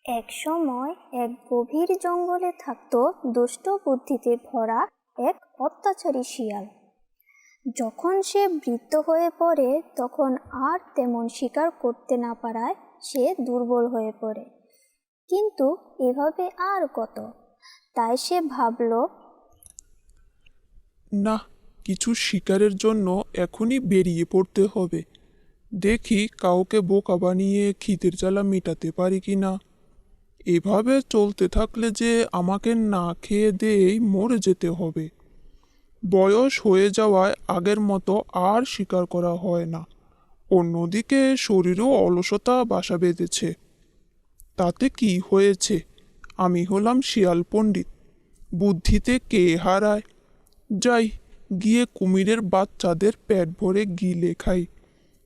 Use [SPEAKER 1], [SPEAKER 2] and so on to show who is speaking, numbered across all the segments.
[SPEAKER 1] এক সময় এক গভীর জঙ্গলে থাকতো দুষ্ট বুদ্ধিতে ভরা এক অত্যাচারী শিয়াল। যখন সে বৃদ্ধ হয়ে পড়ে তখন আর তেমন শিকার করতে না পারায় সে দুর্বল হয়ে পড়ে। কিন্তু এভাবে আর কত, তাই সে ভাবল,
[SPEAKER 2] না, কিছু শিকারের জন্য এখনই বেরিয়ে পড়তে হবে। দেখি কাউকে বোকা বানিয়ে খিদের জ্বালা মেটাতে পারি কি না। এভাবে চলতে থাকলে যে আমাকে না খেয়ে দিয়েই মরে যেতে হবে। বয়স হয়ে যাওয়ায় আগের মতো আর শিকার করা হয় না। অন্যদিকে শরীরেও অলসতা বাসা বেঁধেছে। তাতে কি হয়েছে? আমি হলাম শিয়াল পণ্ডিত, বুদ্ধিতে কে হারায়। যাই, গিয়ে কুমিরের বাচ্চাদের পেট ভরে গিলে খাই।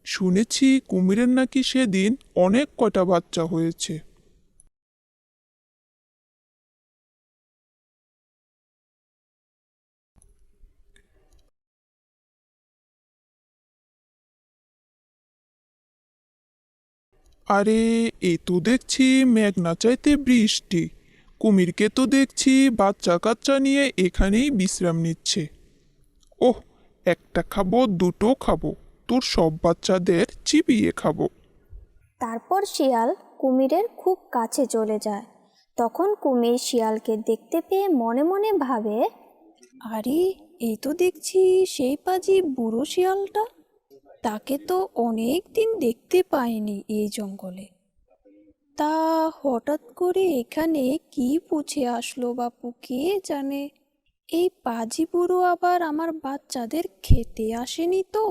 [SPEAKER 2] শুনেছি কুমিরের নাকি সেদিন অনেক কয়টা বাচ্চা হয়েছে। আরে, এ তো দেখছি মেঘ না চাইতে বৃষ্টি। কুমিরকে তো দেখছি বাচ্চা কাচ্চা নিয়ে এখানেই বিশ্রাম নিচ্ছে। ওহ, একটা খাবো, দুটো খাবো, তোর সব বাচ্চাদের চিবিয়ে খাবো।
[SPEAKER 1] তারপর শিয়াল কুমিরের খুব কাছে চলে যায়। তখন কুমির শিয়ালকে দেখতে পেয়ে মনে মনে ভাবে,
[SPEAKER 3] আরে, এই তো দেখছি সেই পাজি বুড়ো শিয়ালটা। তাকে তো অনেক দিন দেখতে পাইনি এই জঙ্গলে। তা হঠাৎ করে এখানে কি পুছে আসলো বাপু কে জানে। এই পাজি বুড়ো আবার আমার বাচ্চাদের খেতে আসেনি তো?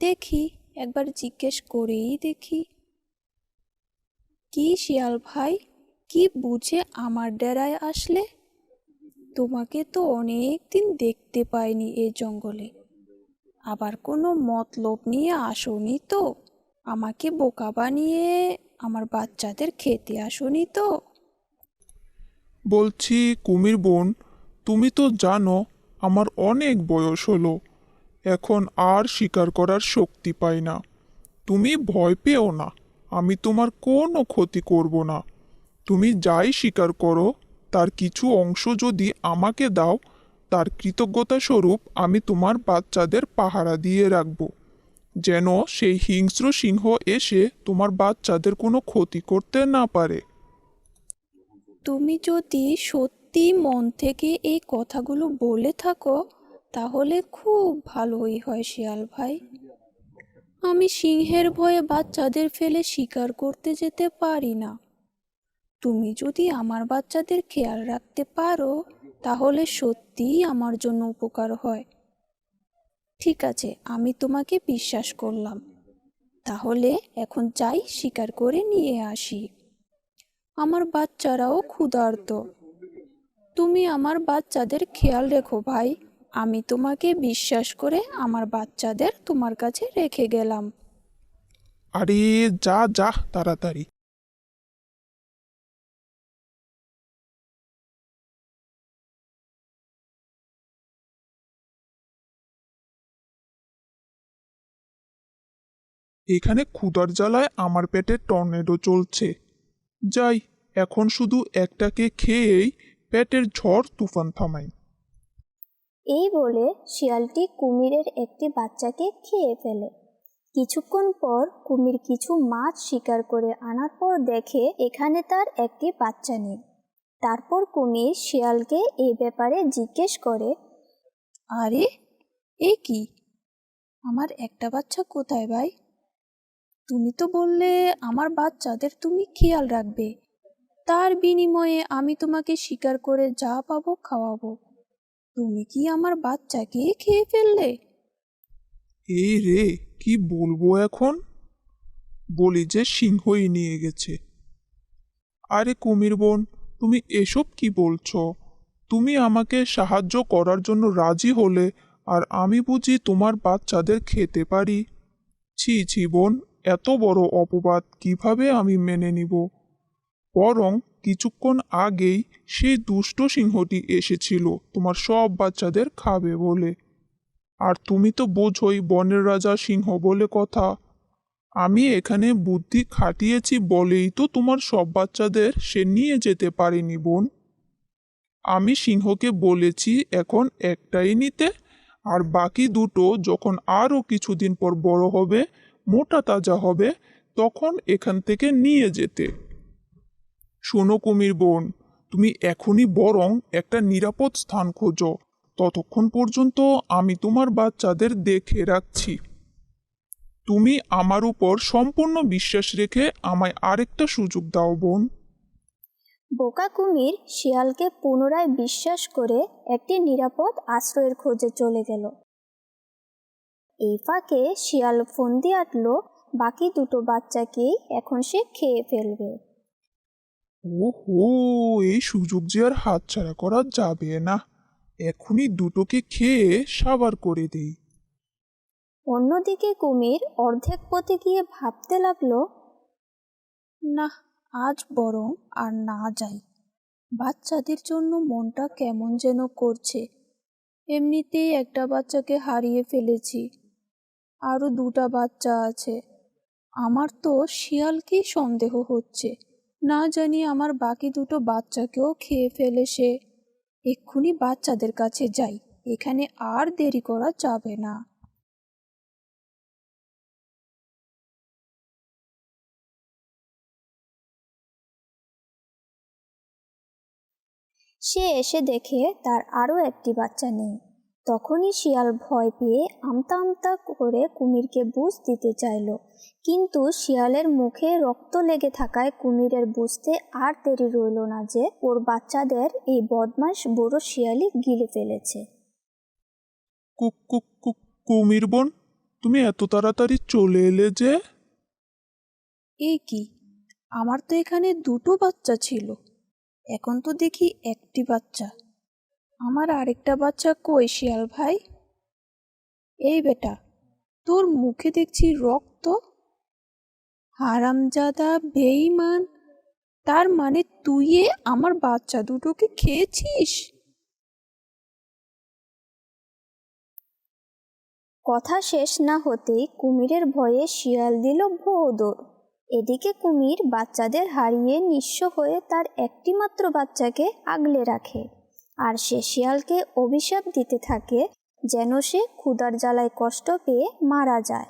[SPEAKER 3] দেখি, একবার জিজ্ঞেস করেই দেখি। কি শিয়াল ভাই, কি বুঝে আমার ডেরায় আসলে? তোমাকে তো অনেক দিন দেখতে পাইনি এই জঙ্গলে। আবার কোনো মতলব নিয়ে আসোনি তো? আমাকে বোকা বানিয়ে আমার বাচ্চাদের খেতে আসোনি তো?
[SPEAKER 2] বলছি কুমির বোন, তুমি তো জানো আমার অনেক বয়স হলো, এখন আর শিকার করার শক্তি পাই না। তুমি ভয় পেও না, আমি তোমার কোনো ক্ষতি করব না। তুমি যাই শিকার করো তার কিছু অংশ যদি আমাকে দাও, তার কৃতজ্ঞতা স্বরূপ আমি তোমার বাচ্চাদের পাহারা দিয়ে রাখব, যেন সেই হিংস্র সিংহ এসে তোমার বাচ্চাদের কোনো ক্ষতি করতে না পারে।
[SPEAKER 3] তুমি যদি সত্যি মন থেকে এই কথাগুলো বলে থাকো তাহলে খুব ভালোই হয় শিয়াল ভাই। আমি সিংহের ভয়ে বাচ্চাদের ফেলে শিকার করতে যেতে পারি না। তুমি যদি আমার বাচ্চাদের খেয়াল রাখতে পারো তাহলে সত্যিই আমার জন্য উপকার হয়। ঠিক আছে, আমি তোমাকে বিশ্বাস করলাম। তাহলে এখন যাই, শিকার করে নিয়ে আসি। আমার বাচ্চারাও ক্ষুধার্ত। তুমি আমার বাচ্চাদের খেয়াল রেখো ভাই। আমি তোমাকে বিশ্বাস করে আমার বাচ্চাদের তোমার কাছে রেখে গেলাম।
[SPEAKER 2] আরে, যা যা তাড়াতাড়ি। এখানে ক্ষুধার জ্বালায় আমার পেটে টর্নেডো চলছে। যাই, এখন শুধু একটাকে খেয়েই পেটের ঝড় তুফান থামাই।
[SPEAKER 1] এই বলে শিয়ালটি কুমিরের একটি বাচ্চাকে খেয়ে ফেলে। কিছুক্ষণ পর কুমির কিছু মাছ শিকার করে আনার পর দেখে এখানে তার একটি বাচ্চা নেই। তারপর কুমির শিয়ালকে এই ব্যাপারে জিজ্ঞেস করে,
[SPEAKER 3] আরে, এ কি? আমার একটা বাচ্চা কোথায় ভাই? তুমি তো বললে আমার বাচ্চাদের তুমি খেয়াল রাখবে, তার বিনিময়ে আমি তোমাকে শিকার করে যা পাবো খাওয়াবো। তুমি কি আমার বাচ্চাকে খেয়ে ফেললে?
[SPEAKER 2] এই রে, কি বলবো এখন? বলি যে সিংহই নিয়ে গেছে। আরে কুমির বোন, তুমি এসব কি বলছো? তুমি আমাকে সাহায্য করার জন্য রাজি হলে, আর আমি বুঝি তোমার বাচ্চাদের খেতে পারি? ছি ছি বোন, এত বড় অপবাদ কিভাবে আমি মেনে নিব? বরং কিছুক্ষণ আগেই সেই দুষ্ট সিংহটি এসেছিল তোমার সব বাচ্চাদের খাবে বলে। আর তুমি তো বোঝোই বনের রাজা সিংহ বলে কথা। আমি এখানে বুদ্ধি খাটিয়েছি বলেই তো তোমার সব বাচ্চাদের সে নিয়ে যেতে পারেনি বোন। আমি সিংহকে বলেছি এখন একটাই নিতে, আর বাকি দুটো যখন আরও কিছুদিন পর বড় হবে, মোটা তাজা হবে, তখন এখান থেকে নিয়ে যেতে। শোনো কুমির বোন, তুমি এখনই বরং একটা নিরাপদ স্থান খোঁজো। ততক্ষণ পর্যন্ত আমি তোমার বাচ্চাদের দেখে রাখছি। তুমি আমার উপর সম্পূর্ণ বিশ্বাস রেখে আমায় আরেকটা সুযোগ দাও বোন।
[SPEAKER 1] বোকা কুমির শিয়ালকে পুনরায় বিশ্বাস করে একটি নিরাপদ আশ্রয়ের খোঁজে চলে গেল। এই ফাঁকে শিয়াল ফন্দি আঁটল বাকি দুটো বাচ্চাকেই এখন সে খেয়ে ফেলবে।
[SPEAKER 2] ওহো, এই সুযোগ যে আর হাতছাড়া করা যাবে না। এখনই দুটোকে খেয়ে সাবার করে দেই।
[SPEAKER 1] অন্যদিকে কুমির অর্ধেক পথে গিয়ে ভাবতে লাগলো,
[SPEAKER 3] না, আজ বরং আর না যাই। বাচ্চাদের জন্য মনটা কেমন যেন করছে। এমনিতেই একটা বাচ্চাকে হারিয়ে ফেলেছি, আরও দুটা বাচ্চা আছে। আমার তো শিয়ালকেই সন্দেহ হচ্ছে, না জানি আমার বাকি দুটো বাচ্চাকেও খেয়ে ফেলে সে। এক্ষুনি বাচ্চাদের কাছে যাই, এখানে আর দেরি করা যাবে না।
[SPEAKER 1] সে এসে দেখে তার আরও একটি বাচ্চা নেই। তখনই শিয়াল ভয় পেয়ে আমতা আমতা করে কুমিরকে বুঝ দিতে চাইল, কিন্তু শিয়ালের মুখে রক্ত লেগে থাকায় কুমিরের বুঝতে আর দেরি রইল না যে ওর বাচ্চাদের এই বদমাশ বুড়ো শিয়ালই গিলে ফেলেছে।
[SPEAKER 2] কুক কুক কুক, কুমির বোন, তুমি এত তাড়াতাড়ি চলে এলে যে?
[SPEAKER 3] এই কি, আমার তো এখানে দুটো বাচ্চা ছিল, এখন তো দেখি একটি বাচ্চা। আমার আরেকটা বাচ্চা কই শিয়াল ভাই? এই বেটা, তোর মুখে দেখছি রক্ত। হারামজাদা বেঈমান, তার মানে তুই আমার বাচ্চা দুটোকে খেয়েছিস?
[SPEAKER 1] কথা শেষ না হতেই কুমিরের ভয়ে শিয়াল দিল ভোঁ দৌড়। এদিকে কুমির বাচ্চাদের হারিয়ে নিঃস্ব হয়ে তার একটিমাত্র বাচ্চাকে আগলে রাখে, আর সে শিয়ালকে অভিশাপ দিতে থাকে যেন সে ক্ষুধার জ্বালায় কষ্ট পেয়ে মারা যায়।